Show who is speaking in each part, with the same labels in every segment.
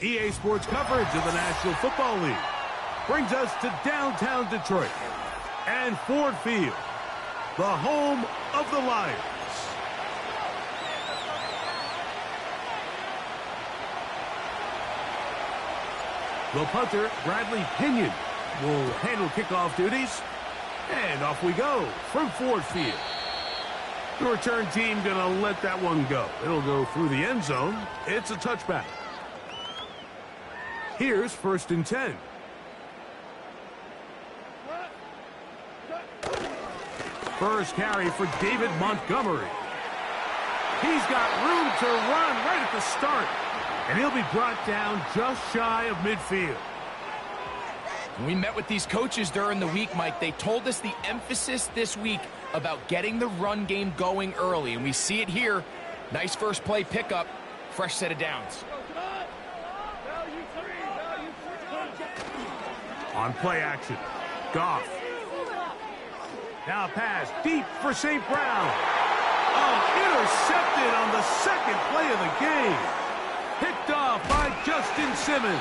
Speaker 1: EA Sports coverage of the National Football League brings us to downtown Detroit and Ford Field, the home of the Lions. The punter, Bradley Pinion, will handle kickoff duties. And off we go from Ford Field. The return team going to let that one go. It'll go through the end zone. It's a touchback. Here's 1st and 10. First carry for David Montgomery. He's got room to run right at the start. And he'll be brought down just shy of midfield.
Speaker 2: We met with these coaches during the week, Mike. They told us the emphasis this week about getting the run game going early. And we see it here. Nice first play pickup. Fresh set of downs.
Speaker 1: On play action, Goff. Now pass deep for St. Brown. Oh, intercepted on the second play of the game. Picked off by Justin Simmons.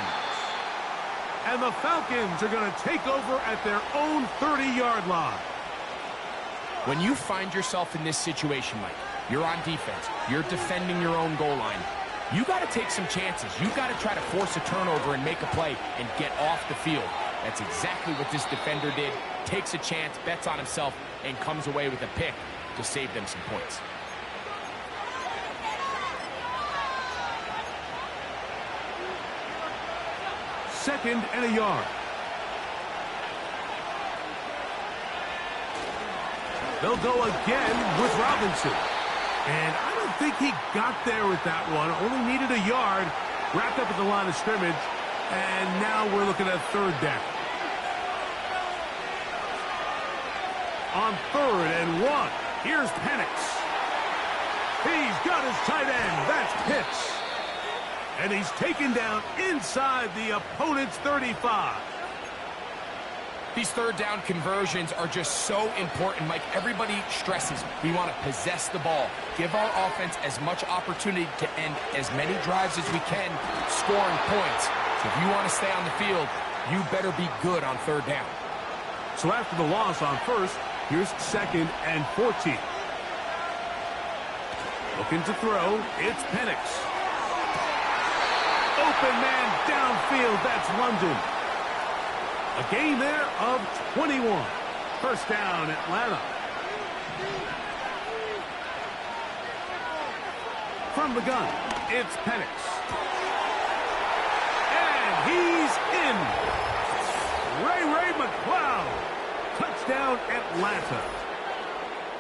Speaker 1: And the Falcons are going to take over at their own 30-yard line.
Speaker 2: When you find yourself in this situation, Mike, you're on defense, you're defending your own goal line, you got to take some chances. You got to try to force a turnover and make a play and get off the field. That's exactly what this defender did. Takes a chance, bets on himself, and comes away with a pick to save them some points.
Speaker 1: Second and a yard. They'll go again with Robinson. And I don't think he got there with that one. Only needed a yard. Wrapped up at the line of scrimmage. And now we're looking at 3rd down. On 3rd and 1, here's Penix. He's got his tight end. That's Pitts. And he's taken down inside the opponent's 35.
Speaker 2: These 3rd down conversions are just so important, Mike. Everybody stresses we want to possess the ball, give our offense as much opportunity to end as many drives as we can, scoring points. So if you want to stay on the field, you better be good on 3rd down.
Speaker 1: So after the loss on 1st, here's 2nd and 14. Looking to throw, it's Penix. Open man downfield, that's London. A gain there of 21. 1st down, Atlanta. From the gun, it's Penix. And he's in. Ray McCloud. Touchdown, Atlanta.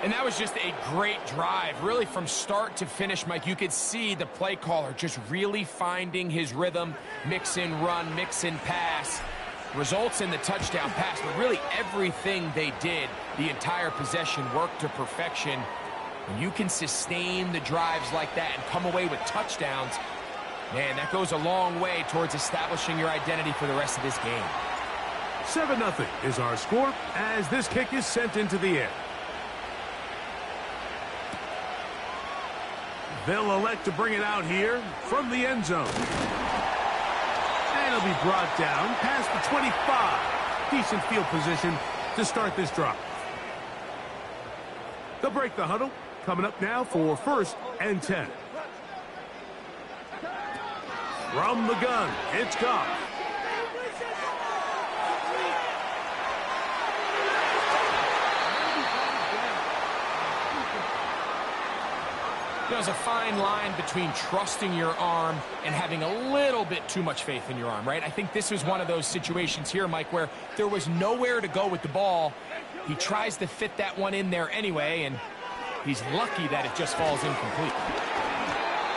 Speaker 2: And that was just a great drive. Really, from start to finish, Mike, you could see the play caller just really finding his rhythm. Mix in run, mix in pass. Results in the touchdown pass. But really, everything they did, the entire possession, worked to perfection. When you can sustain the drives like that and come away with touchdowns, man, that goes a long way towards establishing your identity for the rest of this game.
Speaker 1: 7-0 is our score as this kick is sent into the air. They'll elect to bring it out here from the end zone. And it'll be brought down past the 25. Decent field position to start this drive. They'll break the huddle. Coming up now for 1st and 10. From the gun, it's Goff.
Speaker 2: There's a fine line between trusting your arm and having a little bit too much faith in your arm, right? I think this was one of those situations here, Mike, where there was nowhere to go with the ball. He tries to fit that one in there anyway, and he's lucky that it just falls incomplete.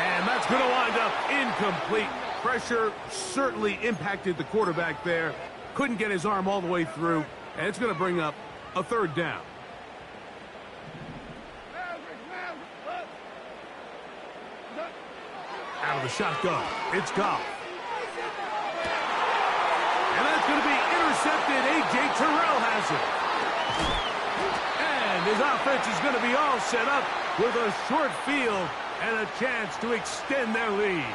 Speaker 1: And that's going to wind up incomplete. Pressure certainly impacted the quarterback there. Couldn't get his arm all the way through, and it's going to bring up a 3rd down. Out of the shotgun, it's Goff. And that's going to be intercepted. A.J. Terrell has it. And his offense is going to be all set up with a short field and a chance to extend their lead.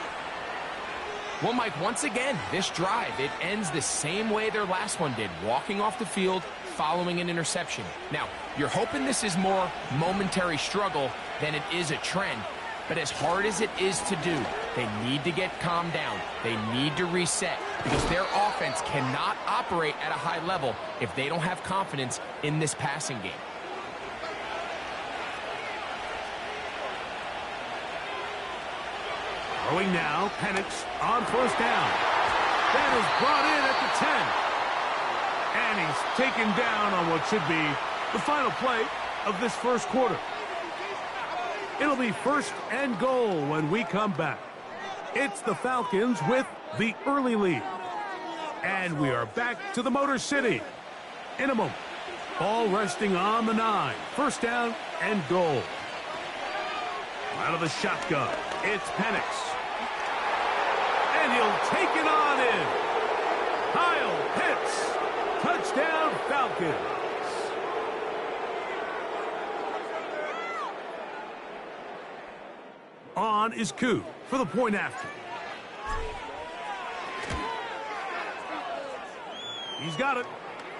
Speaker 2: Well, Mike, once again, this drive, it ends the same way their last one did, walking off the field, following an interception. Now, you're hoping this is more momentary struggle than it is a trend, but as hard as it is to do, they need to get calmed down. They need to reset because their offense cannot operate at a high level if they don't have confidence in this passing game.
Speaker 1: Throwing now, Penix on first down. That is brought in at the 10. And he's taken down on what should be the final play of this first quarter. It'll be 1st and goal when we come back. It's the Falcons with the early lead. And we are back to the Motor City in a moment. Ball resting on the 9. 1st down and goal. Out of the shotgun, it's Penix. And he'll take it on in. Kyle Pitts. Touchdown, Falcons. On is Koo for the point after. He's got it.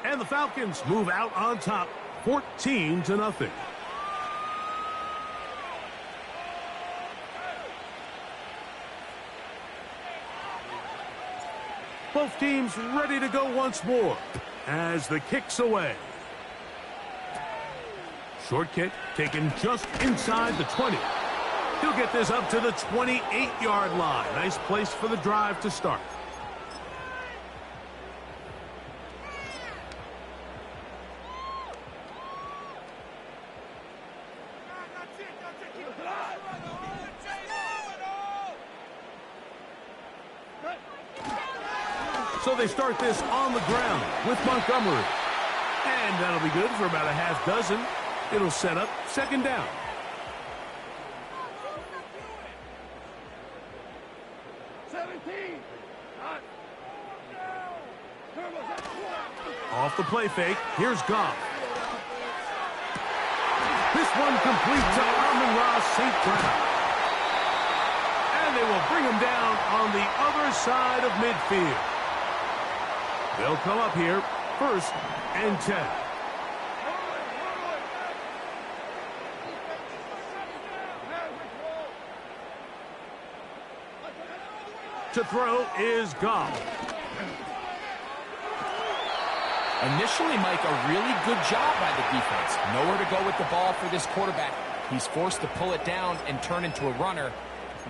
Speaker 1: And the Falcons move out on top, 14-0. Both teams ready to go once more as the kick's away. Short kick taken just inside the 20. He'll get this up to the 28-yard line. Nice place for the drive to start. So they start this on the ground with Montgomery. And that'll be good for about a half dozen. It'll set up 2nd down. Off the play fake, here's Goff. This one complete to Amon-Ra St. Brown. And they will bring him down on the other side of midfield. They'll come up here, 1st and 10. To throw is Goff.
Speaker 2: Initially, Mike, a really good job by the defense. Nowhere to go with the ball for this quarterback. He's forced to pull it down and turn into a runner.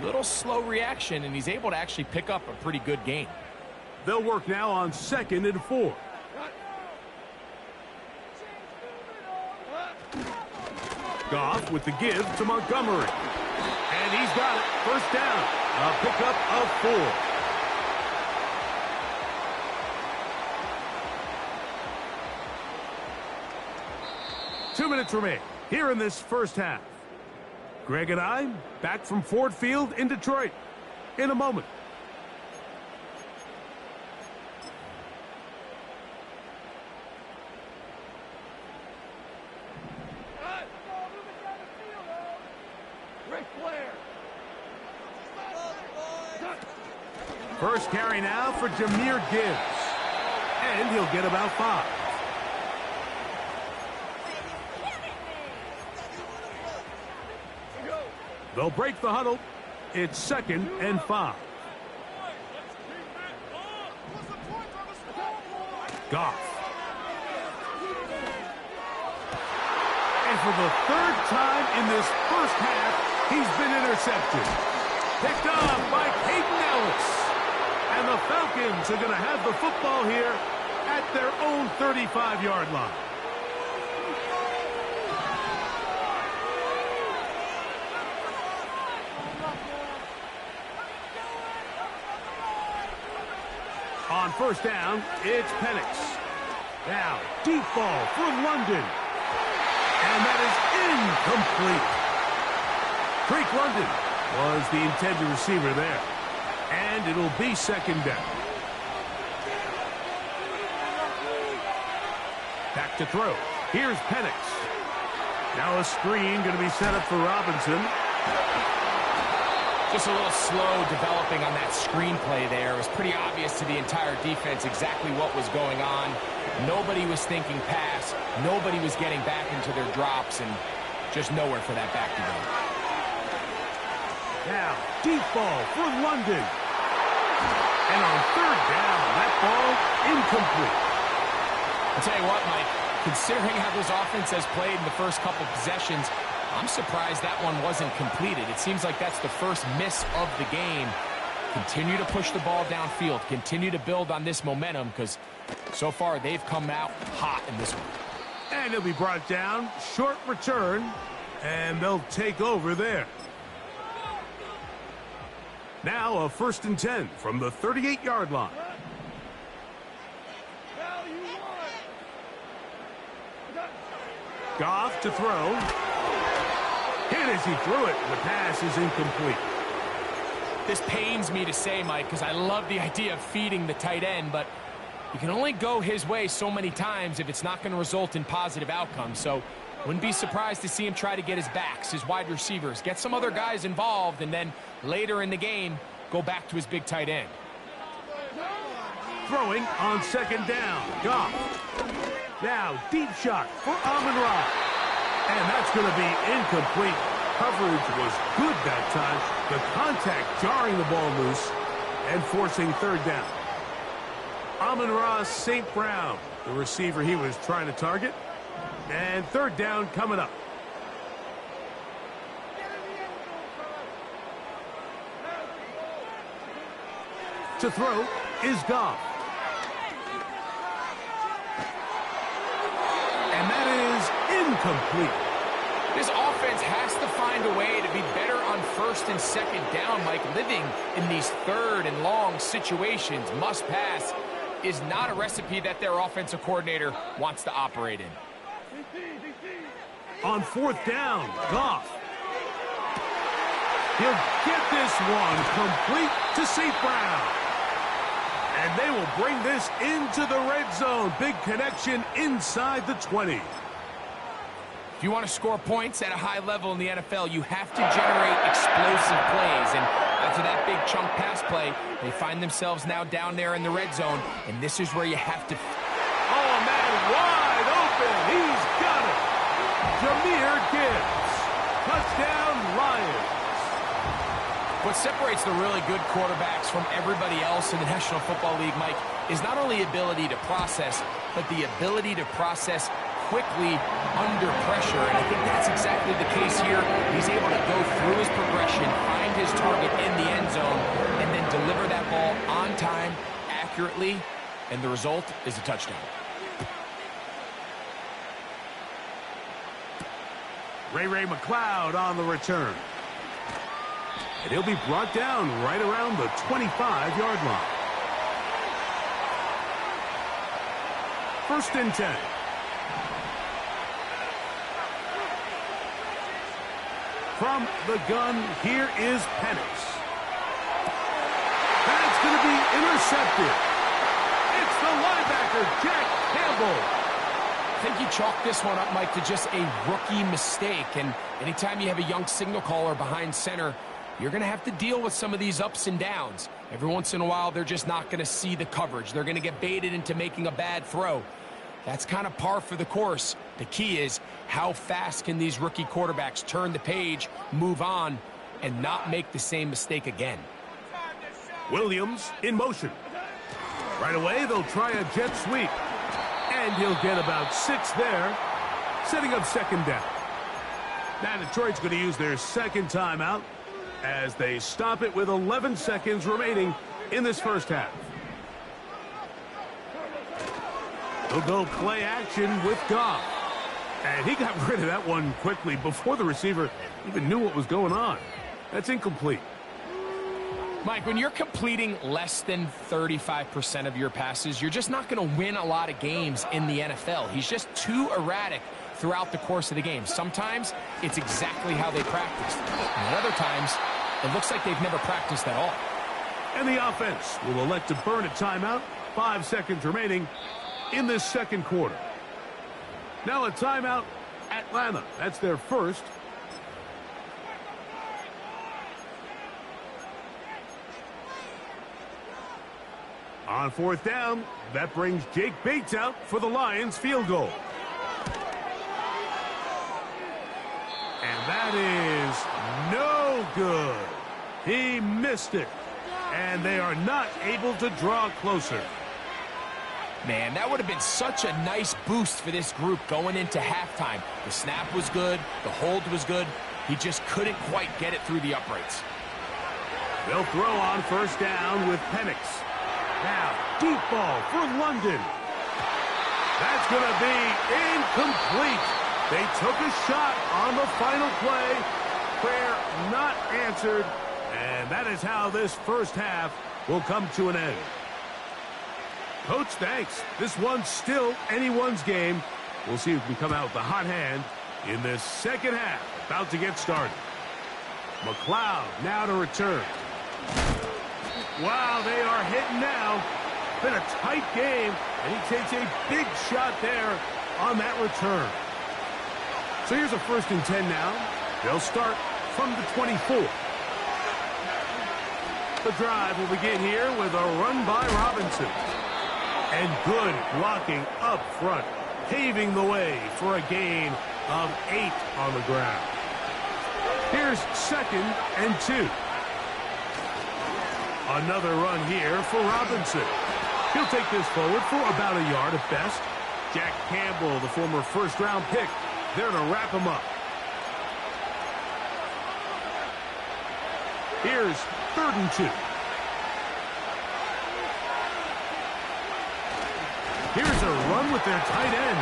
Speaker 2: Little slow reaction, and he's able to actually pick up a pretty good gain.
Speaker 1: They'll work now on 2nd and 4. Goff with the give to Montgomery. And he's got it. 1st down. A pickup of 4. Two minutes remain here in this first half. Greg and I back from Ford Field in Detroit in a moment. First carry now for Jahmyr Gibbs. And he'll get about 5. They'll break the huddle. It's 2nd and 5. Goff. And for the 3rd time in this first half, he's been intercepted. Picked off by Peyton Ellis. And the Falcons are going to have the football here at their own 35-yard line. On 1st down, it's Penix. Now, deep ball for London. And that is incomplete. Drake London was the intended receiver there. And it'll be 2nd down. Back to throw. Here's Penix. Now a screen going to be set up for Robinson.
Speaker 2: Just a little slow developing on that screenplay there. It was pretty obvious to the entire defense exactly what was going on. Nobody was thinking pass. Nobody was getting back into their drops, and just nowhere for that back to go.
Speaker 1: Now, deep ball for London. And on third down, that ball incomplete.
Speaker 2: I'll tell you what, Mike, considering how this offense has played in the first couple possessions, I'm surprised that one wasn't completed. It seems like that's the first miss of the game. Continue to push the ball downfield. Continue to build on this momentum because so far they've come out hot in this one.
Speaker 1: And he'll be brought down. Short return. And they'll take over there. Now a 1st and 10 from the 38-yard line. Goff to throw. Hit as he threw it. The pass is incomplete.
Speaker 2: This pains me to say, Mike, because I love the idea of feeding the tight end, but you can only go his way so many times if it's not going to result in positive outcomes. So wouldn't be surprised to see him try to get his backs, his wide receivers, get some other guys involved, and then later in the game, go back to his big tight end.
Speaker 1: Throwing on 2nd down. Goff. Now, deep shot for Amon-Ra. And that's going to be incomplete. Coverage was good that time. The contact jarring the ball loose and forcing 3rd down. Amon-Ra St. Brown, the receiver he was trying to target. And 3rd down coming up. To throw is Goff. And that is incomplete.
Speaker 2: This offense has to find a way to be better on 1st and 2nd down, Mike. Living in these 3rd and long situations, must pass, is not a recipe that their offensive coordinator wants to operate in.
Speaker 1: On 4th down, Goff. He'll get this one complete to St. Brown. And they will bring this into the red zone. Big connection inside the 20.
Speaker 2: If you want to score points at a high level in the NFL, you have to generate explosive plays. And after that big chunk pass play, they find themselves now down there in the red zone. And this is where you have to...
Speaker 1: Oh, man, wide open. He's got it. Jahmyr Gibbs. Touchdown, Lions.
Speaker 2: What separates the really good quarterbacks from everybody else in the National Football League, Mike, is not only ability to process, but the ability to process quickly under pressure. And I think that's exactly the case here. He's able to go through his progression, find his target in the end zone, and then deliver that ball on time, accurately, and the result is a touchdown.
Speaker 1: Ray McLeod on the return. And he'll be brought down right around the 25-yard line. 1st and 10. From the gun, here is Penix. That's going to be intercepted. It's the linebacker, Jack Campbell.
Speaker 2: I think you chalk this one up, Mike, to just a rookie mistake. And anytime you have a young signal caller behind center, you're going to have to deal with some of these ups and downs. Every once in a while, they're just not going to see the coverage. They're going to get baited into making a bad throw. That's kind of par for the course. The key is how fast can these rookie quarterbacks turn the page, move on, and not make the same mistake again.
Speaker 1: Williams in motion. Right away, they'll try a jet sweep. And he'll get about 6 there, setting up 2nd down. Now Detroit's going to use their 2nd timeout as they stop it with 11 seconds remaining in this first half. They'll go play action with Goff. And he got rid of that one quickly before the receiver even knew what was going on. That's incomplete.
Speaker 2: Mike, when you're completing less than 35% of your passes, you're just not going to win a lot of games in the NFL. He's just too erratic throughout the course of the game. Sometimes it's exactly how they practiced. And other times, it looks like they've never practiced at all.
Speaker 1: And the offense will elect to burn a timeout. 5 seconds remaining in this 2nd quarter. Now a timeout, Atlanta. That's their first. On fourth down, that brings Jake Bates out for the Lions field goal. And that is no good. He missed it. And they are not able to draw closer.
Speaker 2: Man, that would have been such a nice boost for this group going into halftime. The snap was good. The hold was good. He just couldn't quite get it through the uprights.
Speaker 1: They'll throw on first down with Penix. Now, deep ball for London. That's going to be incomplete. They took a shot on the final play. Prayer not answered. And that is how this first half will come to an end. Coach, thanks. This one's still anyone's game. We'll see who can come out with the hot hand in this second half. About to get started. McLeod now to return. Wow, they are hitting now. Been a tight game, and he takes a big shot there on that return. So here's a 1st and 10 now. They'll start from the 24. The drive will begin here with a run by Robinson. And good blocking up front, paving the way for a gain of 8 on the ground. Here's 2nd and 2. Another run here for Robinson. He'll take this forward for about a yard at best. Jack Campbell, the former first-round pick, there to wrap him up. Here's 3rd and 2. Here's a run with their tight end.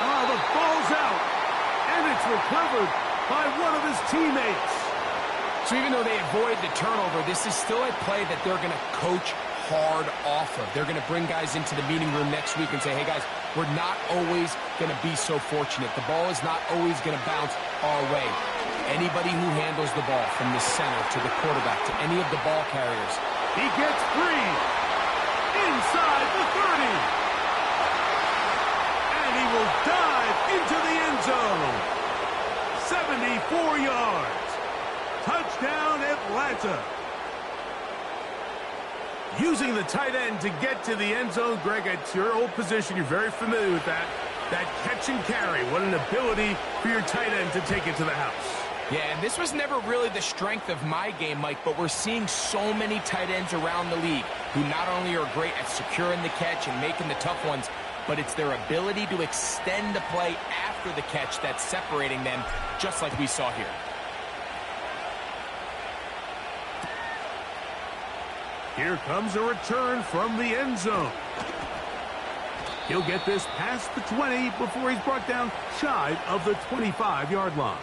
Speaker 1: Oh, the ball's out. And it's recovered by one of his teammates.
Speaker 2: So even though they avoid the turnover, this is still a play that they're going to coach hard off of. They're going to bring guys into the meeting room next week and say, hey, guys, we're not always going to be so fortunate. The ball is not always going to bounce our way. Anybody who handles the ball from the center to the quarterback to any of the ball carriers.
Speaker 1: He gets free inside the 30. And he will dive into the end zone. 74 yards. Touchdown, Atlanta. Using the tight end to get to the end zone, Greg, it's your old position. You're very familiar with that. That catch and carry. What an ability for your tight end to take it to the house.
Speaker 2: Yeah, and this was never really the strength of my game, Mike, but we're seeing so many tight ends around the league who not only are great at securing the catch and making the tough ones, but it's their ability to extend the play after the catch that's separating them, just like we saw here.
Speaker 1: Here comes a return from the end zone. He'll get this past the 20 before he's brought down shy of the 25-yard line.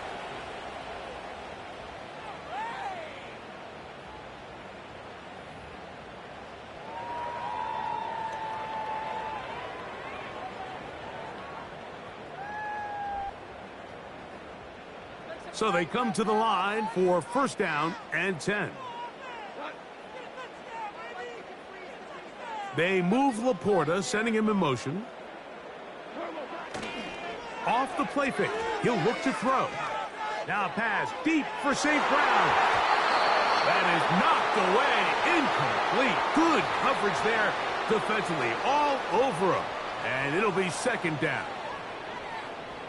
Speaker 1: So they come to the line for 1st down and 10. They move Laporta, sending him in motion. Off the play fake. He'll look to throw. Now pass deep for St. Brown. That is knocked away. Incomplete. Good coverage there defensively. All over him. And it'll be 2nd down.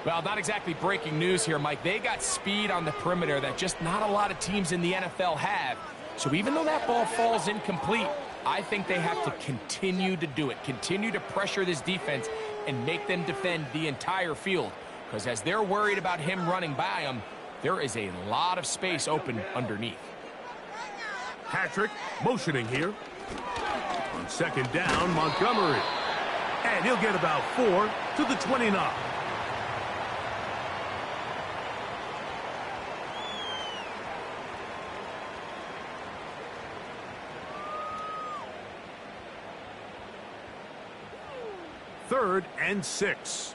Speaker 2: Well, not exactly breaking news here, Mike. They got speed on the perimeter that just not a lot of teams in the NFL have. So even though that ball falls incomplete, I think they have to continue to do it. Continue to pressure this defense and make them defend the entire field. Because as they're worried about him running by them, there is a lot of space open underneath.
Speaker 1: Patrick motioning here. On 2nd down, Montgomery. And he'll get about 4 to the 29. Third and 6.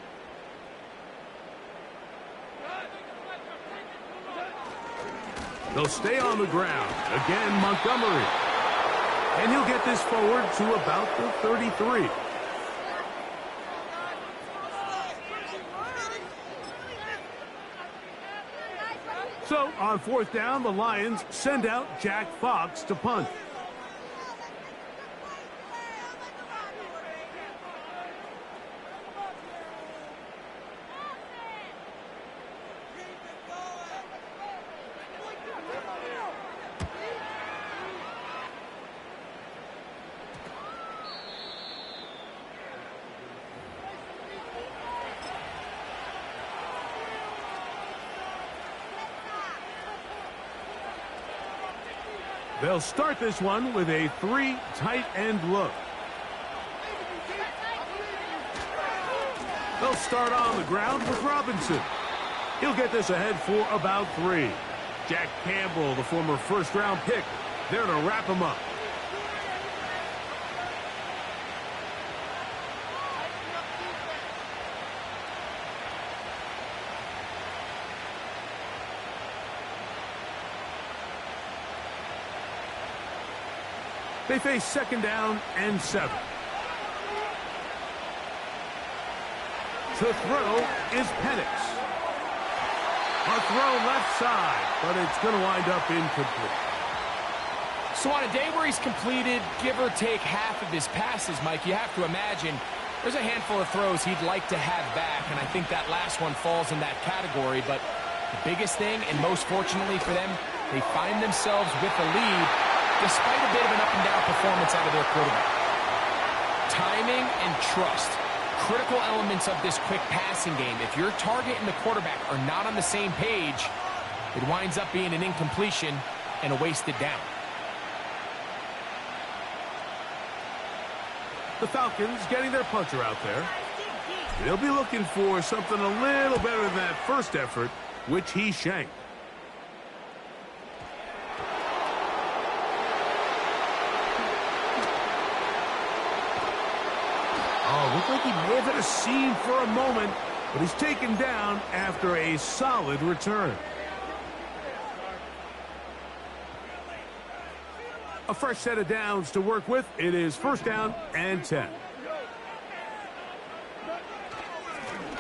Speaker 1: They'll stay on the ground. Again, Montgomery. And he'll get this forward to about the 33. So, on 4th down, the Lions send out Jack Fox to punt. They'll start this one with a 3 tight end look. They'll start on the ground with Robinson. He'll get this ahead for about 3. Jack Campbell, the former first-round pick, there to wrap him up. They face 2nd down and 7. To throw is Penix. A throw left side, but it's going to wind up incomplete.
Speaker 2: So on a day where he's completed, give or take half of his passes, Mike, you have to imagine there's a handful of throws he'd like to have back, and I think that last one falls in that category. But the biggest thing, and most fortunately for them, they find themselves with the lead despite a bit of an up-and-down performance out of their quarterback. Timing and trust, critical elements of this quick passing game. If your target and the quarterback are not on the same page, it winds up being an incompletion and a wasted down.
Speaker 1: The Falcons getting their puncher out there. They'll be looking for something a little better than that first effort, which he shanked. Oh, looked like he may have hit a seam for a moment, but he's taken down after a solid return. A fresh set of downs to work with. It is 1st down and 10.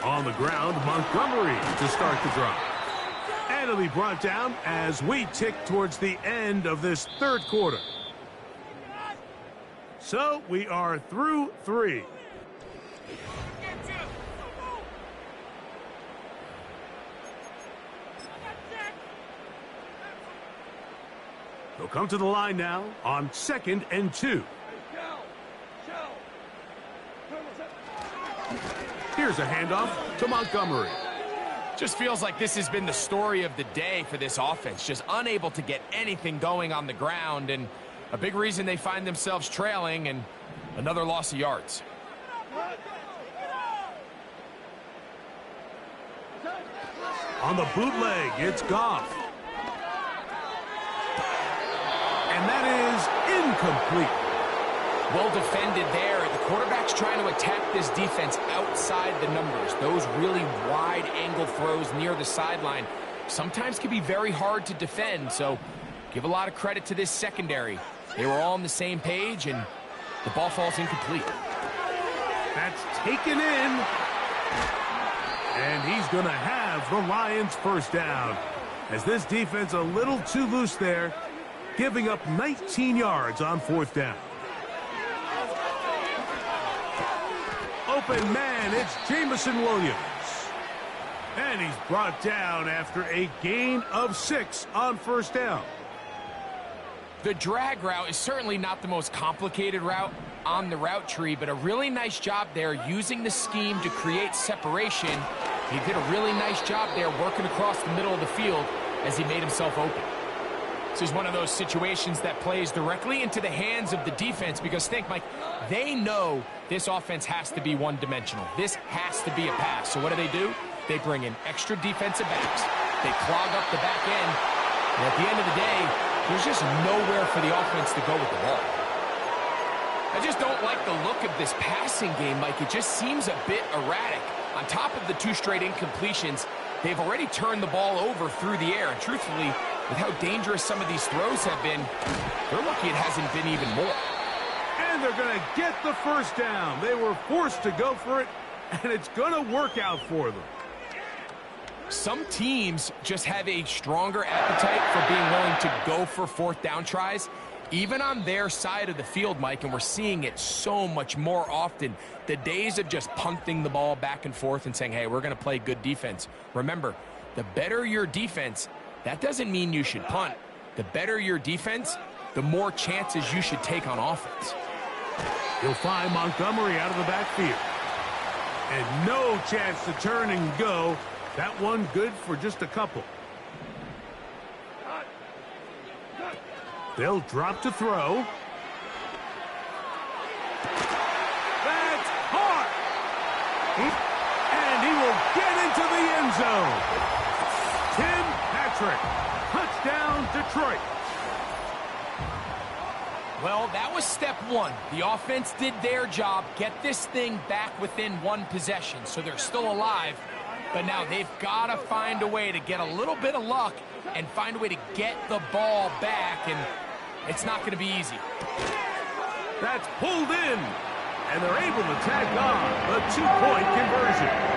Speaker 1: On the ground, Montgomery to start the drive. And it'll be brought down as we tick towards the end of this 3rd quarter. So we are through 3. They'll come to the line now on 2nd and 2. Here's a handoff to Montgomery.
Speaker 2: Just feels like this has been the story of the day for this offense. Just unable to get anything going on the ground, and a big reason they find themselves trailing and another loss of yards.
Speaker 1: On the bootleg, it's Goff. And that is incomplete.
Speaker 2: Well defended there. The quarterback's trying to attack this defense outside the numbers. Those really wide angle throws near the sideline sometimes can be very hard to defend. So give a lot of credit to this secondary. They were all on the same page, and the ball falls incomplete.
Speaker 1: That's taken in. And he's going to have the Lions' 1st down. As this defense a little too loose there, giving up 19 yards on 4th down. Open man, it's Jamison Williams. And he's brought down after a gain of 6 on 1st down.
Speaker 2: The drag route is certainly not the most complicated route on the route tree, but a really nice job there using the scheme to create separation. He did a really nice job there working across the middle of the field as he made himself open. This is one of those situations that plays directly into the hands of the defense because, think, Mike, they know this offense has to be one-dimensional. This has to be a pass. So what do? They bring in extra defensive backs. They clog up the back end. And at the end of the day, there's just nowhere for the offense to go with the ball. I just don't like the look of this passing game, Mike. It just seems a bit erratic. On top of the 2 straight incompletions, they've already turned the ball over through the air. And truthfully, with how dangerous some of these throws have been, they're lucky it hasn't been even more.
Speaker 1: And they're going to get the 1st down. They were forced to go for it, and it's going to work out for them.
Speaker 2: Some teams just have a stronger appetite for being willing to go for 4th down tries, even on their side of the field, Mike, and we're seeing it so much more often. The days of just punting the ball back and forth and saying, hey, we're going to play good defense. Remember, the better your defense, that doesn't mean you should punt. The better your defense, the more chances you should take on offense.
Speaker 1: You'll find Montgomery out of the backfield. And no chance to turn and go. That one good for just a couple. They'll drop to throw. That's hard. And he will get into the end zone. Tim Patrick. Touchdown, Detroit.
Speaker 2: Well, that was step one. The offense did their job, get this thing back within one possession, so they're still alive. But now they've got to find a way to get a little bit of luck and find a way to get the ball back, and it's not going to be easy.
Speaker 1: That's pulled in, and they're able to tack on the two-point conversion.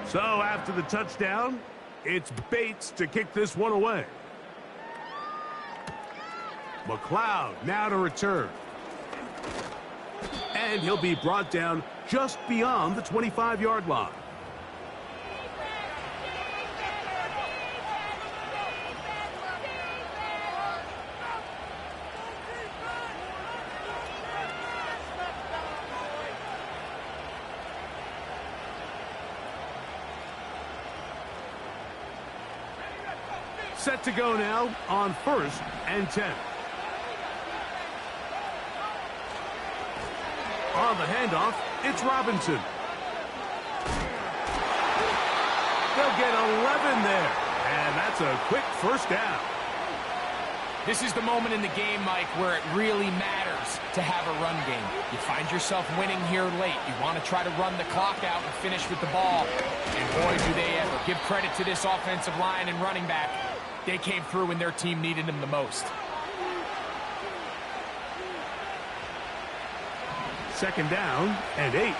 Speaker 1: So after the touchdown, it's Bates to kick this one away. McLeod now to return. And he'll be brought down just beyond the 25-yard line. Set to go now on 1st and 10. On the handoff, it's Robinson. They'll get 11 there, and that's a quick first down.
Speaker 2: This is the moment in the game, Mike, where it really matters to have a run game. You find yourself winning here late. You want to try to run the clock out and finish with the ball. And boy, do they ever. Give credit to this offensive line and running back. They came through when their team needed them the most.
Speaker 1: Second down and 8.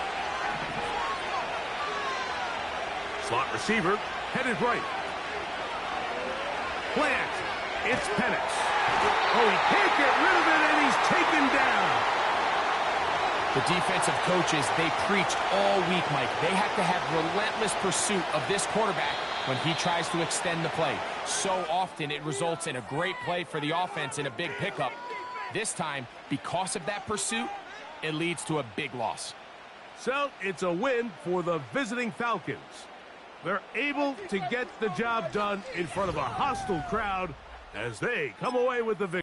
Speaker 1: Slot receiver headed right. Plant. It's Penix. Oh, he can't get rid of it, and he's taken down.
Speaker 2: The defensive coaches, they preach all week, Mike. They have to have relentless pursuit of this quarterback when he tries to extend the play. So often it results in a great play for the offense and a big pickup. This time, because of that pursuit, it leads to a big loss.
Speaker 1: So it's a win for the visiting Falcons. They're able to get the job done in front of a hostile crowd as they come away with the victory.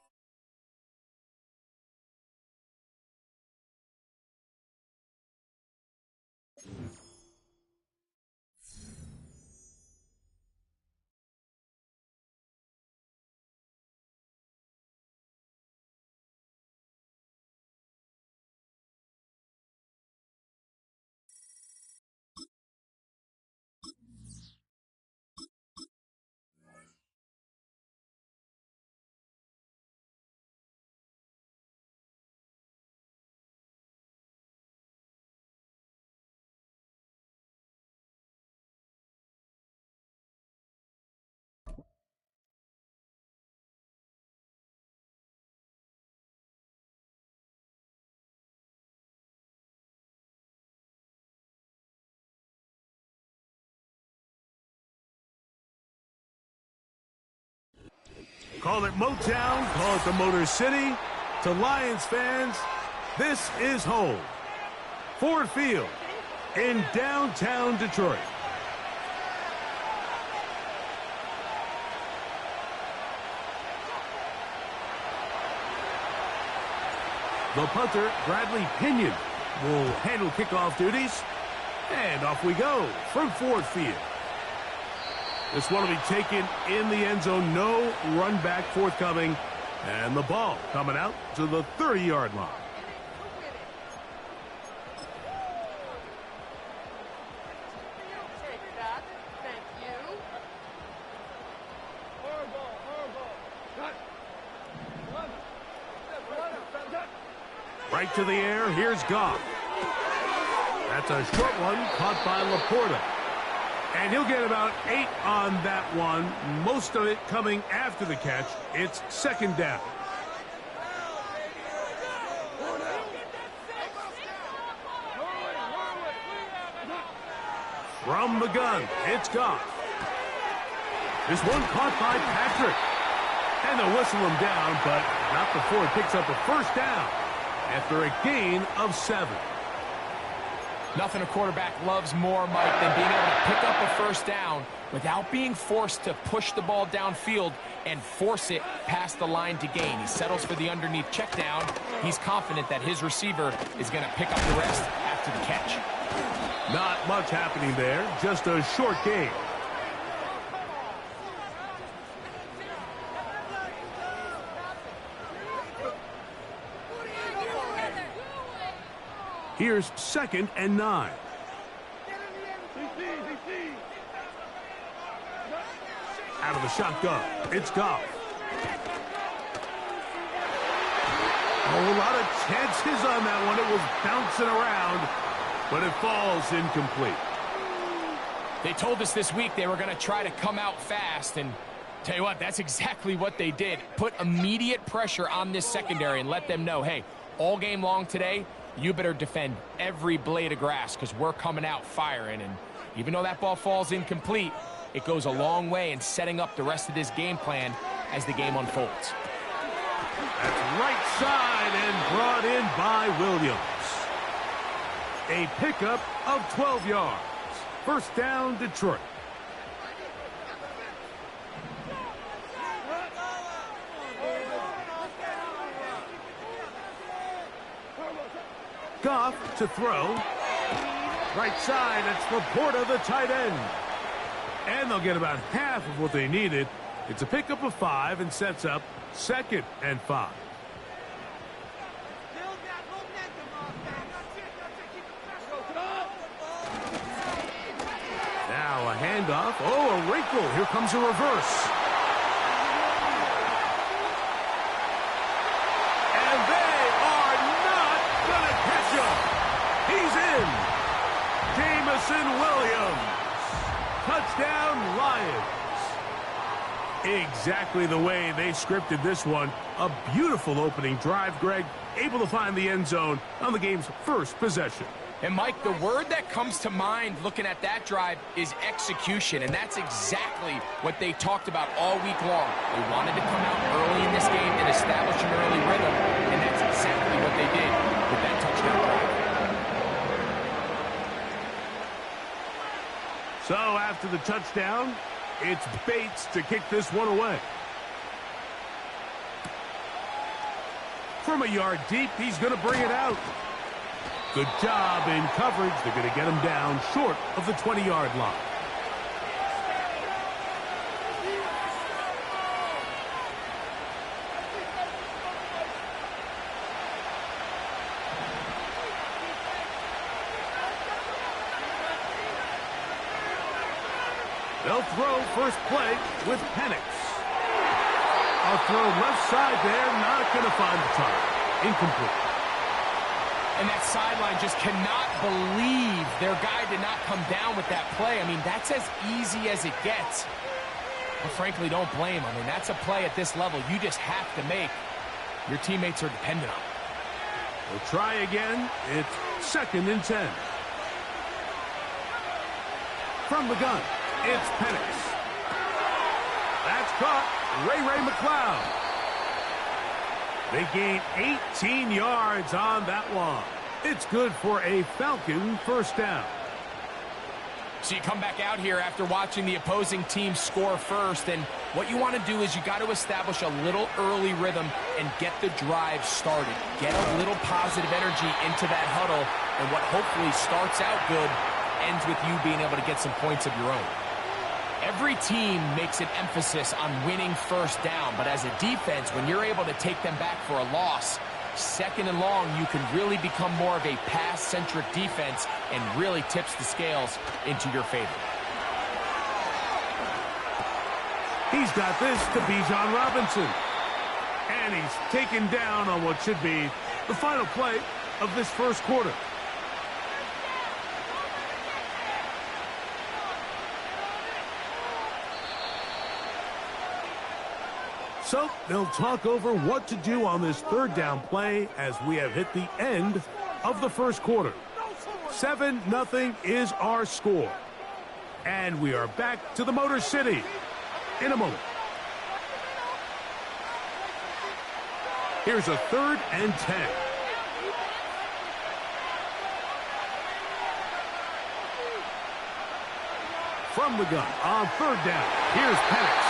Speaker 1: Call it Motown, call it the Motor City. To Lions fans, this is home. Ford Field in downtown Detroit. The punter, Bradley Pinion, will handle kickoff duties. And off we go from Ford Field. This one will be taken in the end zone. No run back forthcoming. And the ball coming out to the 30-yard line. Right to the air. Here's Goff. That's a short one caught by Laporta. And he'll get about 8 on that one. Most of it coming after the catch. It's second down. From the gun, it's Goff. This one caught by Patrick. And they'll whistle him down, but not before he picks up a first down after a gain of 7.
Speaker 2: Nothing a quarterback loves more, Mike, than being able to pick up a first down without being forced to push the ball downfield and force it past the line to gain. He settles for the underneath check down. He's confident that his receiver is going to pick up the rest after the catch.
Speaker 1: Not much happening there, just a short gain. Here's 2nd and 9. Out of the shotgun, it's Goff. Oh, a lot of chances on that one. It was bouncing around, but it falls incomplete.
Speaker 2: They told us this week they were going to try to come out fast, and tell you what, that's exactly what they did. Put immediate pressure on this secondary and let them know, hey, all game long today, you better defend every blade of grass because we're coming out firing. And even though that ball falls incomplete, it goes a long way in setting up the rest of this game plan as the game unfolds.
Speaker 1: That's right side and brought in by Williams. A pickup of 12 yards. First down, Detroit. Goff to throw. Right side, it's Laporta, the tight end. And they'll get about half of what they needed. It's a pickup of 5 and sets up 2nd and 5. Now a handoff. Oh, a wrinkle. Here comes a reverse. And they are not going to catch him. He's in. Jamison Williams. Touchdown, Lions. Exactly the way they scripted this one. A beautiful opening drive, Greg. Able to find the end zone on the game's first possession.
Speaker 2: And, Mike, the word that comes to mind looking at that drive is execution, and that's exactly what they talked about all week long. They wanted to come out early in this game and establish an early rhythm, and that's exactly what they did with that touchdown drive.
Speaker 1: So after the touchdown, it's Bates to kick this one away. From a yard deep, he's going to bring it out. Good job in coverage. They're going to get him down short of the 20-yard line. They'll throw first play with Penix. I'll throw left side there, not going to find the target. Incomplete.
Speaker 2: And that sideline just cannot believe their guy did not come down with that play. I mean, that's as easy as it gets. I frankly don't blame him. I mean, that's a play at this level you just have to make. Your teammates are dependent on it.
Speaker 1: We'll try again. It's 2nd and 10. From the gun, it's Penix. That's caught. Ray McLeod. They gain 18 yards on that one. It's good for a Falcon first down.
Speaker 2: So you come back out here after watching the opposing team score first, and what you want to do is you got to establish a little early rhythm and get the drive started. Get a little positive energy into that huddle, and what hopefully starts out good ends with you being able to get some points of your own. Every team makes an emphasis on winning first down, but as a defense, when you're able to take them back for a loss, 2nd and long, you can really become more of a pass-centric defense and really tips the scales into your favor.
Speaker 1: He's got this to Bijan Robinson. And he's taken down on what should be the final play of this first quarter. So they'll talk over what to do on this third down play as we have hit the end of the first quarter. 7-0 is our score. And we are back to the Motor City in a moment. Here's a 3rd and 10. From the gun on 3rd down. Here's Penix.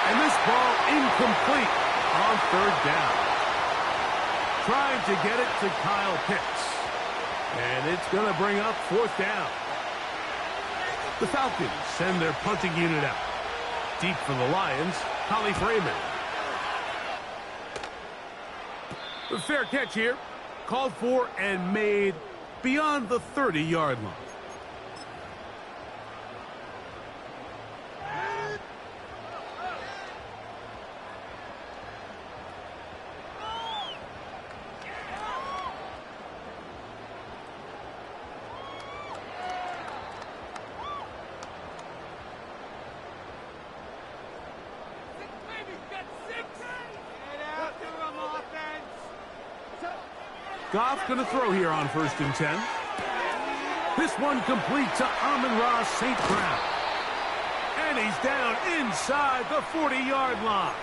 Speaker 1: And this ball incomplete on 3rd down. Trying to get it to Kyle Pitts. And it's going to bring up 4th down. The Falcons send their punting unit out. Deep for the Lions, Holly Freeman. The fair catch here. Called for and made beyond the 30-yard line. Goff going to throw here on 1st and 10. This one complete to Amon-Ra St. Brown. And he's down inside the 40-yard line.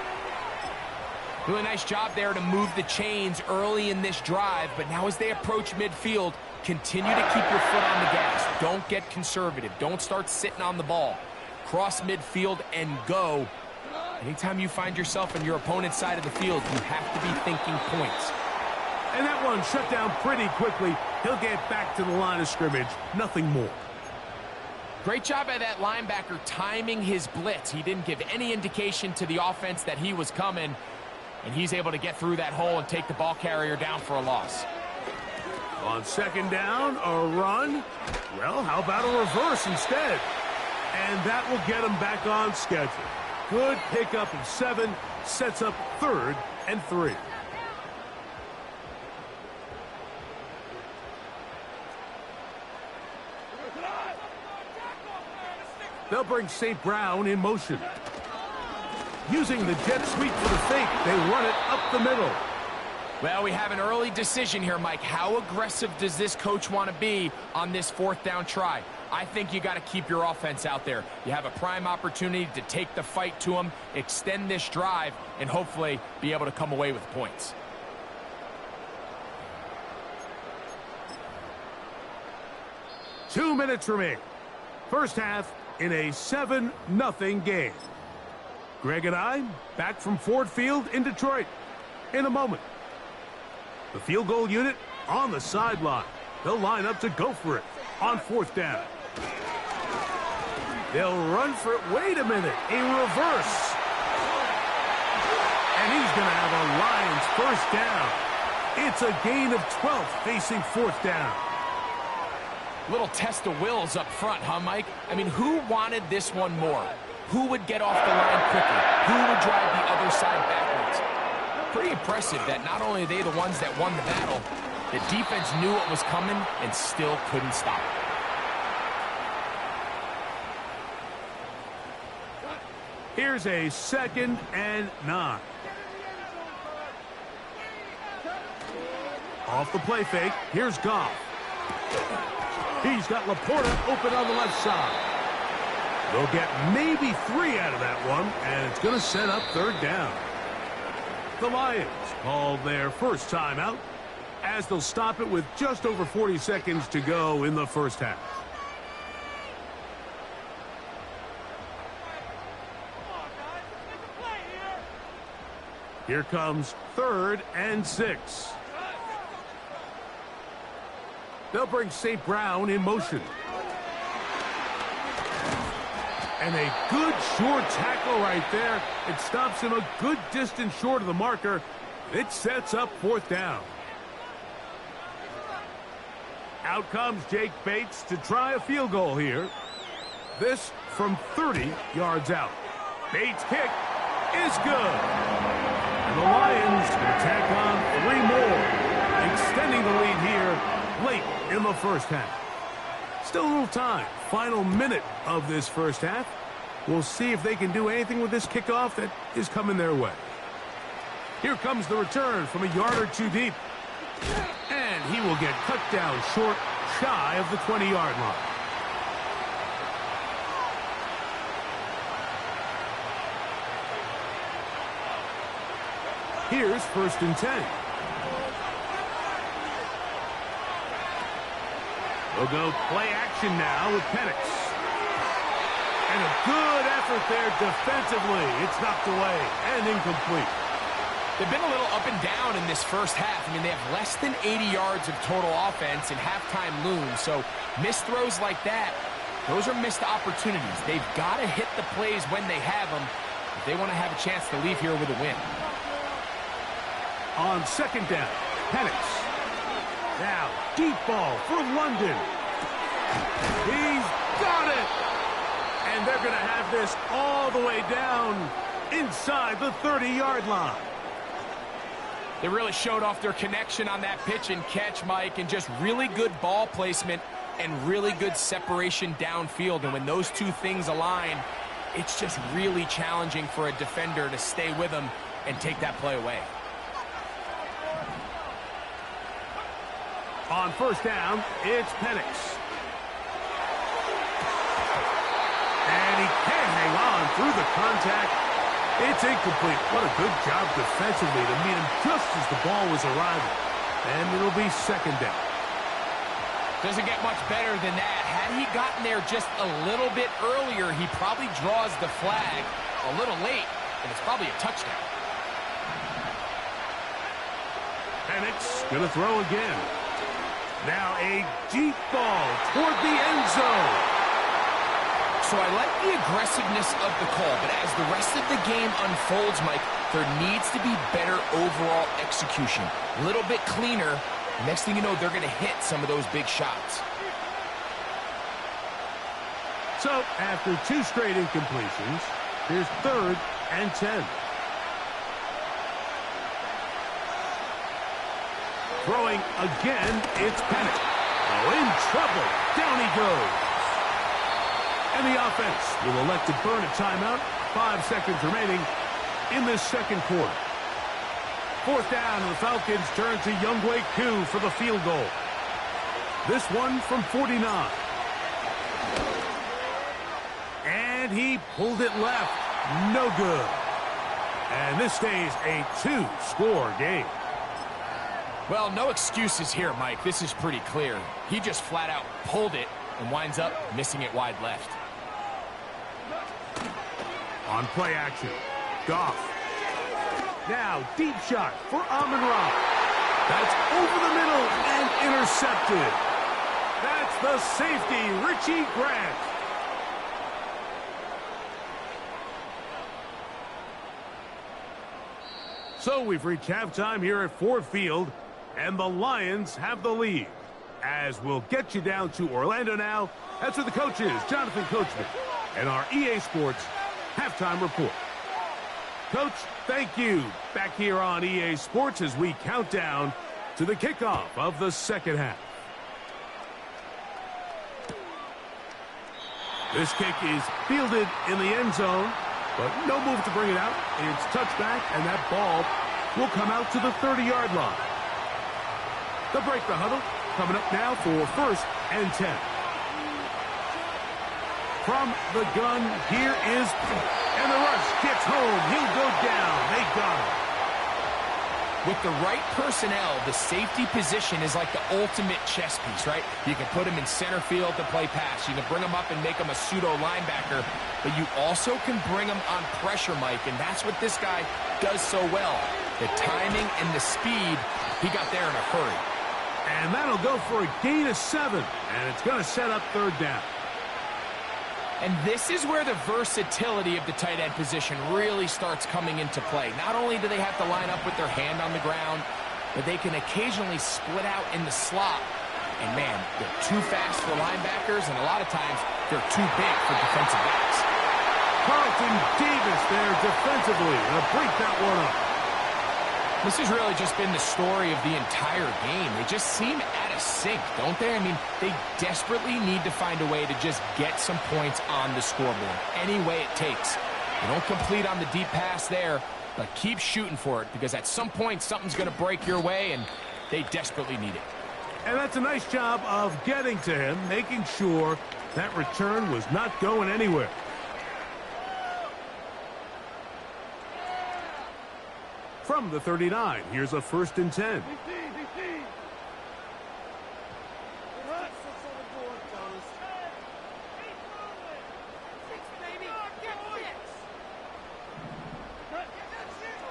Speaker 2: Really nice job there to move the chains early in this drive, but now as they approach midfield, continue to keep your foot on the gas. Don't get conservative. Don't start sitting on the ball. Cross midfield and go. Anytime you find yourself on your opponent's side of the field, you have to be thinking points.
Speaker 1: And that one shut down pretty quickly. He'll get back to the line of scrimmage. Nothing more.
Speaker 2: Great job by that linebacker timing his blitz. He didn't give any indication to the offense that he was coming. And he's able to get through that hole and take the ball carrier down for a loss.
Speaker 1: On 2nd down, a run. Well, how about a reverse instead? And that will get him back on schedule. Good pickup of 7. Sets up 3rd and 3. They'll bring St. Brown in motion. Using the jet sweep for the fake, they run it up the middle.
Speaker 2: Well, we have an early decision here, Mike. How aggressive does this coach want to be on this 4th down try? I think you got to keep your offense out there. You have a prime opportunity to take the fight to them, extend this drive, and hopefully be able to come away with points.
Speaker 1: Two minutes remain. First half in a 7-0 game. Greg and I back from Ford Field in Detroit in a moment. The field goal unit on the sideline. They'll line up to go for it on 4th down. They'll run for it. Wait a minute. A reverse. And he's going to have a Lions 1st down. It's a gain of 12 facing 4th down.
Speaker 2: Little test of wills up front, huh, Mike? I mean, who wanted this one more? Who would get off the line quicker? Who would drive the other side backwards? Pretty impressive that not only are they the ones that won the battle, the defense knew what was coming and still couldn't stop it.
Speaker 1: Here's a 2nd and 9. Off the play fake, here's Goff. He's got Laporta open on the left side. They'll get maybe 3 out of that one, and it's going to set up 3rd down. The Lions call their first timeout as they'll stop it with just over 40 seconds to go in the first half. Here comes 3rd and 6. They'll bring St. Brown in motion. And a good short tackle right there. It stops him a good distance short of the marker. It sets up 4th down. Out comes Jake Bates to try a field goal here. This from 30 yards out. Bates' kick is good. And the Lions can tack on 3 more, extending the lead here late in the first half. Still a little time. Final minute of this first half. We'll see if they can do anything with this kickoff that is coming their way. Here comes the return from a yard or 2 deep. And he will get cut down short, shy of the 20-yard line. Here's 1st and 10. We'll go play action now with Penix. And a good effort there defensively. It's knocked away and incomplete.
Speaker 2: They've been a little up and down in this first half. I mean, they have less than 80 yards of total offense and halftime looms. So missed throws like that, those are missed opportunities. They've got to hit the plays when they have them if they want to have a chance to leave here with a win.
Speaker 1: On 2nd down, Penix. Now, deep ball for London. He's got it! And they're going to have this all the way down inside the 30-yard line.
Speaker 2: They really showed off their connection on that pitch and catch, Mike, and just really good ball placement and really good separation downfield. And when those two things align, it's just really challenging for a defender to stay with them and take that play away.
Speaker 1: On 1st down, it's Penix. And he can't hang on through the contact. It's incomplete. What a good job defensively to meet him just as the ball was arriving. And it'll be 2nd down.
Speaker 2: Doesn't get much better than that. Had he gotten there just a little bit earlier, he probably draws the flag a little late, and it's probably a touchdown.
Speaker 1: Penix going to throw again. Now a deep ball toward the end zone.
Speaker 2: So I like the aggressiveness of the call, but as the rest of the game unfolds, Mike, there needs to be better overall execution. A little bit cleaner. Next thing you know, they're going to hit some of those big shots.
Speaker 1: So after 2 straight incompletions, here's 3rd and 10. Throwing again, it's Penix. Oh, in trouble. Down he goes. And the offense will elect to burn a timeout. 5 seconds remaining in this 2nd quarter. 4th down, and the Falcons turn to Younghoe Koo for the field goal. This one from 49. And he pulled it left. No good. And this stays a 2-score game.
Speaker 2: Well, no excuses here, Mike. This is pretty clear. He just flat out pulled it and winds up missing it wide left.
Speaker 1: On play action, Goff. Now, deep shot for Amon-Ra. That's over the middle and intercepted. That's the safety, Richie Grant. So we've reached halftime here at Ford Field, and the Lions have the lead. As we'll get you down to Orlando now, that's where the coach is, Jonathan Coachman, and our EA Sports halftime report. Coach, thank you. Back here on EA Sports as we count down to the kickoff of the 2nd half. This kick is fielded in the end zone, but no move to bring it out. It's touchback, and that ball will come out to the 30-yard line. The break the huddle coming up now for 1st and 10. From the gun, here is, and the rush gets home. He'll go down. They got him.
Speaker 2: With the right personnel, the safety position is like the ultimate chess piece, right? You can put him in center field to play pass. You can bring him up and make him a pseudo linebacker, but you also can bring him on pressure, Mike, and that's what this guy does so well. The timing and the speed, he got there in a hurry.
Speaker 1: And that'll go for a gain of 7, and it's going to set up 3rd down.
Speaker 2: And this is where the versatility of the tight end position really starts coming into play. Not only do they have to line up with their hand on the ground, but they can occasionally split out in the slot. And, man, they're too fast for linebackers, and a lot of times they're too big for defensive backs.
Speaker 1: Carlton Davis there defensively to break that one up.
Speaker 2: This has really just been the story of the entire game. They just seem out of sync, don't they? I mean, they desperately need to find a way to just get some points on the scoreboard, any way it takes. They don't complete on the deep pass there, but keep shooting for it, because at some point something's going to break your way, and they desperately need it.
Speaker 1: And that's a nice job of getting to him, making sure that return was not going anywhere. From the 39, here's a 1st and 10.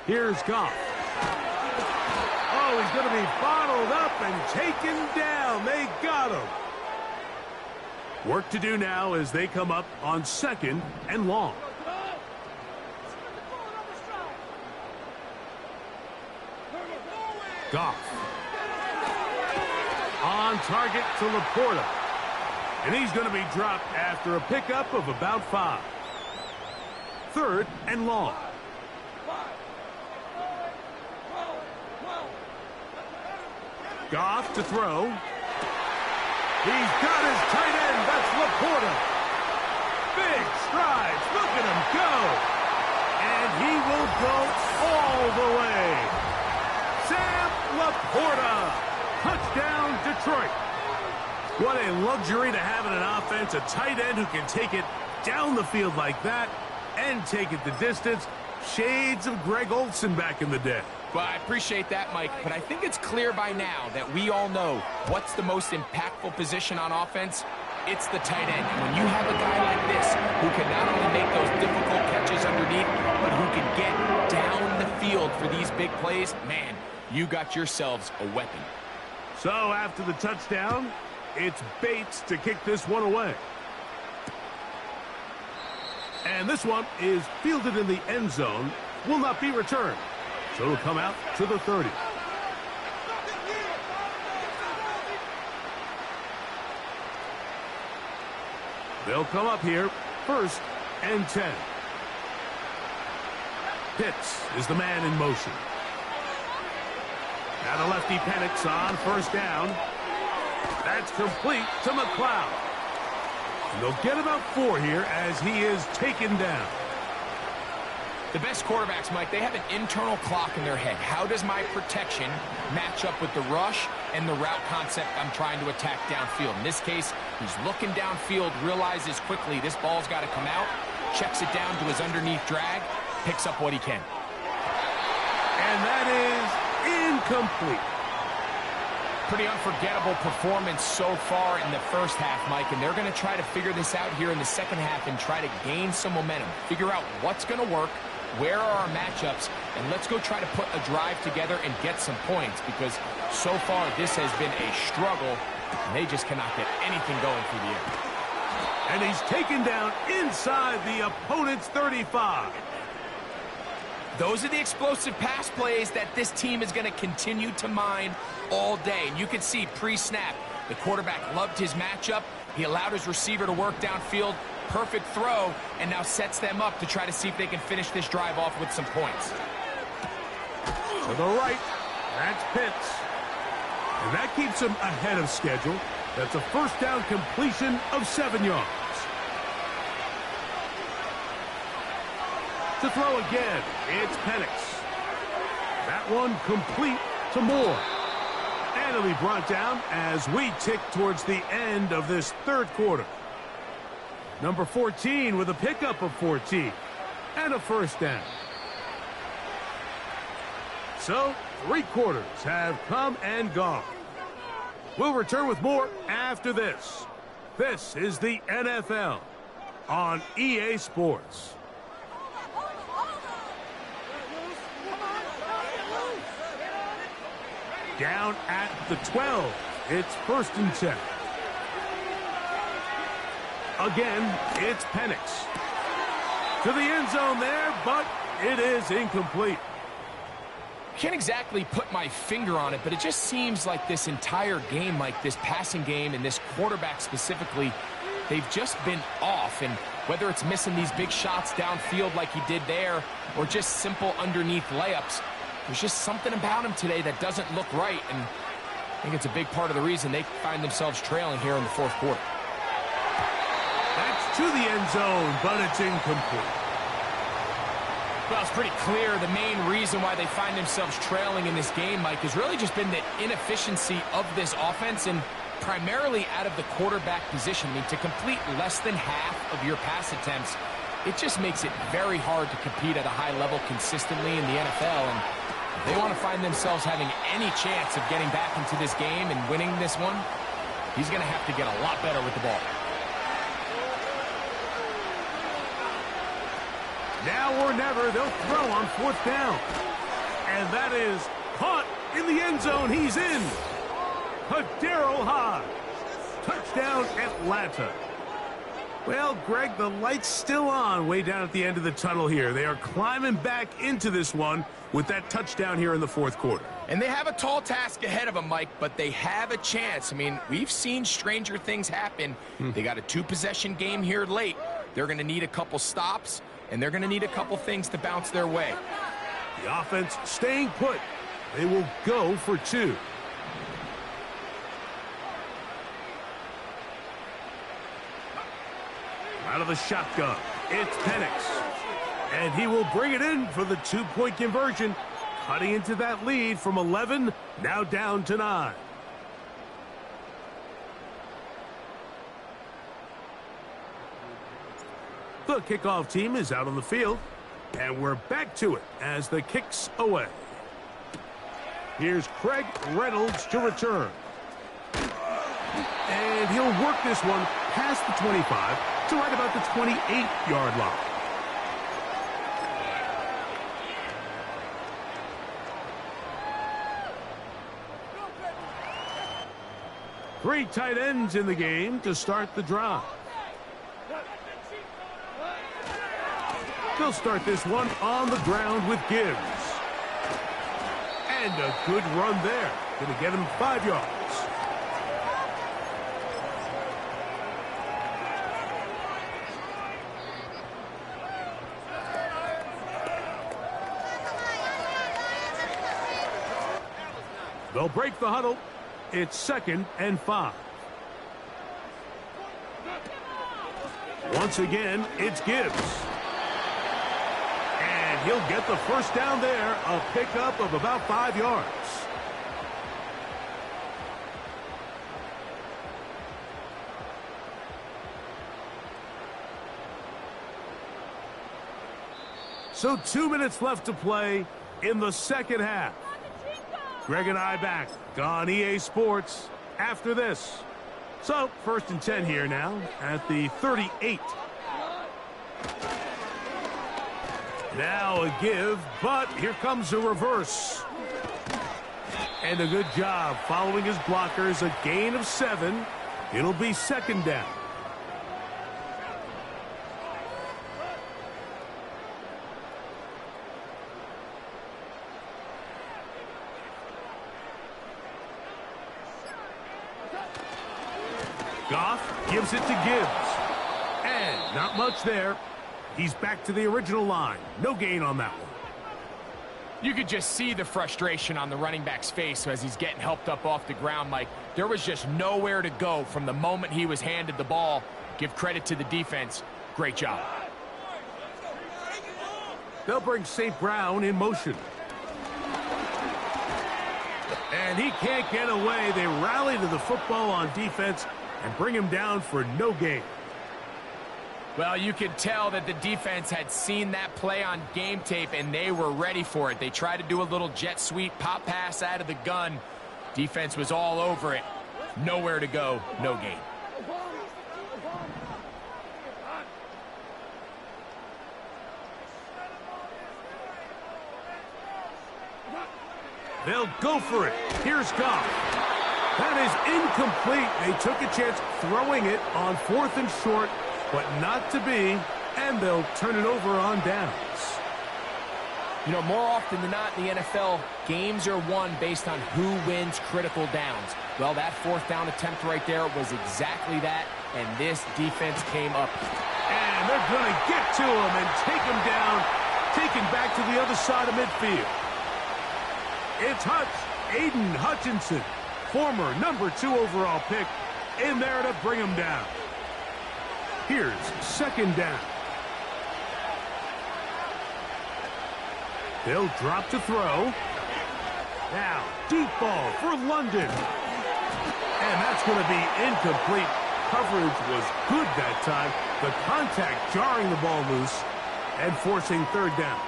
Speaker 1: Here's Goff. Oh, he's going to be bottled up and taken down. They got him. Work to do now as they come up on 2nd and long. Goff. On target to Laporta. And he's going to be dropped after a pickup of about 5. 3rd and long. Goff to throw. He's got his tight end. That's Laporta. Big strides. Look at him go. And he will go all the way. Sam Laporta. Touchdown, Detroit. What a luxury to have in an offense. A tight end who can take it down the field like that and take it the distance. Shades of Greg Olsen back in the day.
Speaker 2: Well, I appreciate that, Mike, but I think it's clear by now that we all know what's the most impactful position on offense. It's the tight end. And when you have a guy like this who can not only make those difficult catches underneath, but who can get down the field for these big plays, man, you got yourselves a weapon.
Speaker 1: So after the touchdown, it's Bates to kick this one away. And this one is fielded in the end zone, will not be returned. So it'll come out to the 30. They'll come up here, 1st and 10. Pitts is the man in motion. Now the lefty Penix on 1st down. That's complete to McLeod. And they'll get about 4 here as he is taken down.
Speaker 2: The best quarterbacks, Mike, they have an internal clock in their head. How does my protection match up with the rush and the route concept I'm trying to attack downfield? In this case, he's looking downfield, realizes quickly this ball's got to come out, checks it down to his underneath drag, picks up what he can.
Speaker 1: And that is incomplete.
Speaker 2: Pretty unforgettable performance so far in the first half, Mike, and they're going to try to figure this out here in the second half and try to gain some momentum, figure out what's going to work, where are our matchups, and let's go try to put a drive together and get some points, because so far this has been a struggle, and they just cannot get anything going through the air.
Speaker 1: And he's taken down inside the opponent's 35.
Speaker 2: Those are the explosive pass plays that this team is going to continue to mine all day. And you can see pre-snap, the quarterback loved his matchup. He allowed his receiver to work downfield. Perfect throw, and now sets them up to try to see if they can finish this drive off with some points.
Speaker 1: To the right, that's Pitts. And that keeps him ahead of schedule. That's a 1st down completion of 7 yards. To throw again, it's Penix. That one complete to Moore. And it'll be brought down as we tick towards the end of this 3rd quarter. Number 14 with a pickup of 14 and a 1st down. So 3 quarters have come and gone. We'll return with more after this. This is the NFL on EA Sports. Down at the 12. It's 1st and 10. Again, it's Penix. To the end zone there, but it is incomplete.
Speaker 2: Can't exactly put my finger on it, but it just seems like this entire game, like this passing game and this quarterback specifically, they've just been off. And whether it's missing these big shots downfield like he did there or just simple underneath layups, there's just something about him today that doesn't look right. And I think it's a big part of the reason they find themselves trailing here in the 4th quarter.
Speaker 1: That's to the end zone, but it's incomplete.
Speaker 2: Well, it's pretty clear the main reason why they find themselves trailing in this game, Mike, has really just been the inefficiency of this offense and primarily out of the quarterback position. I mean, to complete less than half of your pass attempts, it just makes it very hard to compete at a high level consistently in the NFL. And If they want to find themselves having any chance of getting back into this game and winning this one, he's going to have to get a lot better with the ball.
Speaker 1: Now or never, they'll throw on 4th down. And that is caught in the end zone. He's in. Daryl Hodge. Touchdown, Atlanta. Well, Greg, the light's still on way down at the end of the tunnel here. They are climbing back into this one with that touchdown here in the 4th quarter.
Speaker 2: And they have a tall task ahead of them, Mike, but they have a chance. I mean, we've seen stranger things happen. They got a 2-possession game here late. They're going to need a couple stops, and they're going to need a couple things to bounce their way.
Speaker 1: The offense staying put. They will go for 2. Out of the shotgun, it's Penix. And he will bring it in for the 2-point conversion, cutting into that lead from 11, now down to 9. The kickoff team is out on the field, and we're back to it as the kick's away. Here's Craig Reynolds to return. And he'll work this one past the 25 to right about the 28-yard line. Three tight ends in the game to start the drive. They'll start this one on the ground with Gibbs. And a good run there. Going to get him 5 yards. They'll break the huddle. It's 2nd and 5. Once again, it's Gibbs. And he'll get the first down there, a pickup of about 5 yards. So 2 minutes left to play in the second half. Greg and I back on EA Sports after this. So, 1st and 10 here now at the 38. Now a give, but here comes a reverse. And a good job following his blockers, a gain of 7. It'll be 2nd down. Goff gives it to Gibbs. And not much there. He's back to the original line. No gain on that one.
Speaker 2: You could just see the frustration on the running back's face as he's getting helped up off the ground, Mike. There was just nowhere to go from the moment he was handed the ball. Give credit to the defense. Great job.
Speaker 1: They'll bring St. Brown in motion. And he can't get away. They rally to the football on defense and bring him down for no gain.
Speaker 2: Well, you could tell that the defense had seen that play on game tape, and they were ready for it. They tried to do a little jet sweep pop pass out of the gun. Defense was all over it. Nowhere to go, no gain.
Speaker 1: They'll go for it. Here's Goff. That is incomplete. They took a chance throwing it on 4th and short, but not to be, and they'll turn it over on downs.
Speaker 2: You know, more often than not in the NFL, games are won based on who wins critical downs. Well, that 4th down attempt right there was exactly that, and this defense came up.
Speaker 1: And they're going to get to him and take him down, taken back to the other side of midfield. It's Aiden Hutchinson, former number 2 overall pick, in there to bring him down. Here's 2nd down. They'll drop to throw. Now, deep ball for London. And that's going to be incomplete. Coverage was good that time. The contact jarring the ball loose and forcing 3rd down.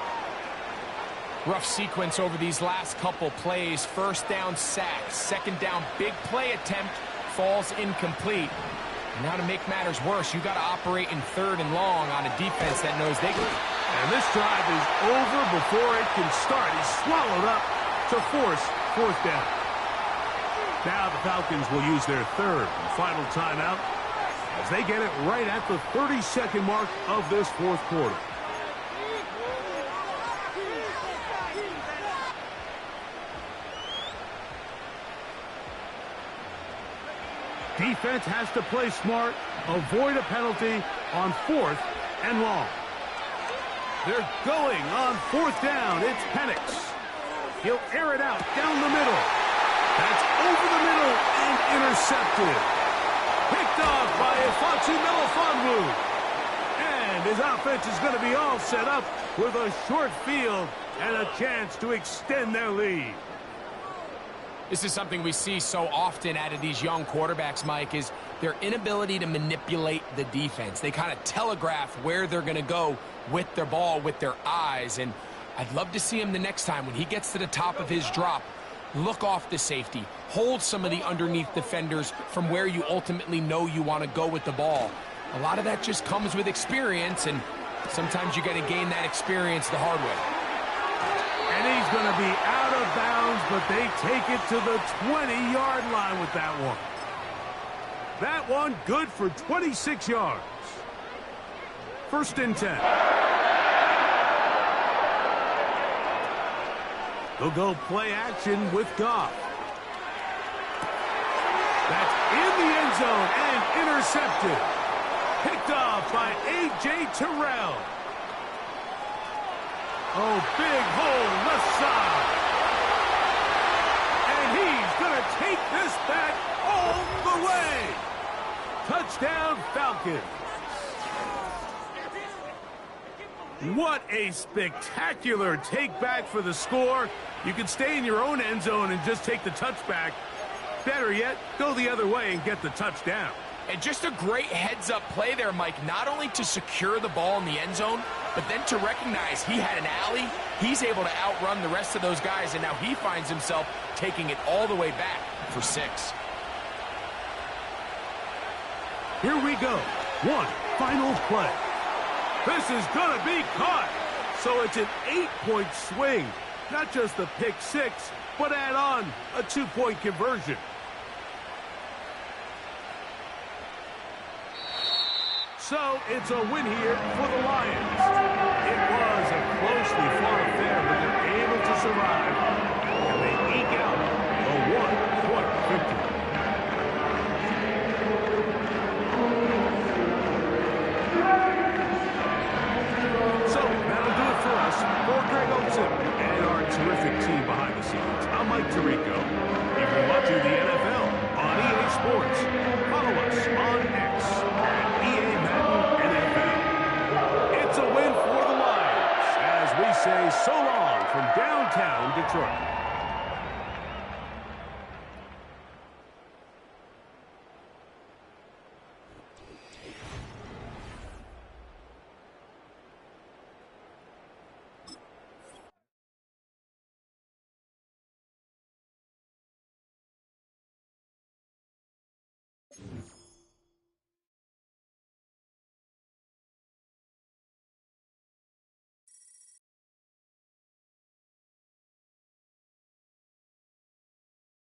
Speaker 2: Rough sequence over these last couple plays. First down sack, second down big play attempt, falls incomplete. Now to make matters worse, you got to operate in 3rd and long on a defense that knows they can.
Speaker 1: And this drive is over before it can start. He's swallowed up to force 4th down. Now the Falcons will use their 3rd and final timeout as they get it right at the 30-second mark of this 4th quarter. Defense has to play smart, avoid a penalty on 4th and long. They're going on 4th down. It's Penix. He'll air it out down the middle. That's over the middle and intercepted. Picked off by Ifachi Melifonwu. And his offense is going to be all set up with a short field and a chance to extend their lead.
Speaker 2: This is something we see so often out of these young quarterbacks, Mike, is their inability to manipulate the defense. They kind of telegraph where they're going to go with their ball, with their eyes. And I'd love to see him the next time when he gets to the top of his drop. Look off the safety. Hold some of the underneath defenders from where you ultimately know you want to go with the ball. A lot of that just comes with experience, and sometimes you got to gain that experience the hard way.
Speaker 1: And he's going to be out of bounds, but they take it to the 20-yard line with that one. That one good for 26 yards. 1st and 10. They'll go play action with Goff. That's in the end zone and intercepted. Picked off by A.J. Terrell. Oh, big hole left side. And he's going to take this back all the way. Touchdown, Falcons. What a spectacular take back for the score. You can stay in your own end zone and just take the touchback. Better yet, go the other way and get the touchdown.
Speaker 2: And just a great heads-up play there, Mike, not only to secure the ball in the end zone, but then to recognize he had an alley. He's able to outrun the rest of those guys, and now he finds himself taking it all the way back for 6.
Speaker 1: Here we go. One final play. This is going to be caught. So it's an 8-point swing. Not just the pick 6, but add on a 2-point conversion. So it's a win here for the Lions. It was a closely fought affair, but they're able to survive. And they eke out a 1-point victory.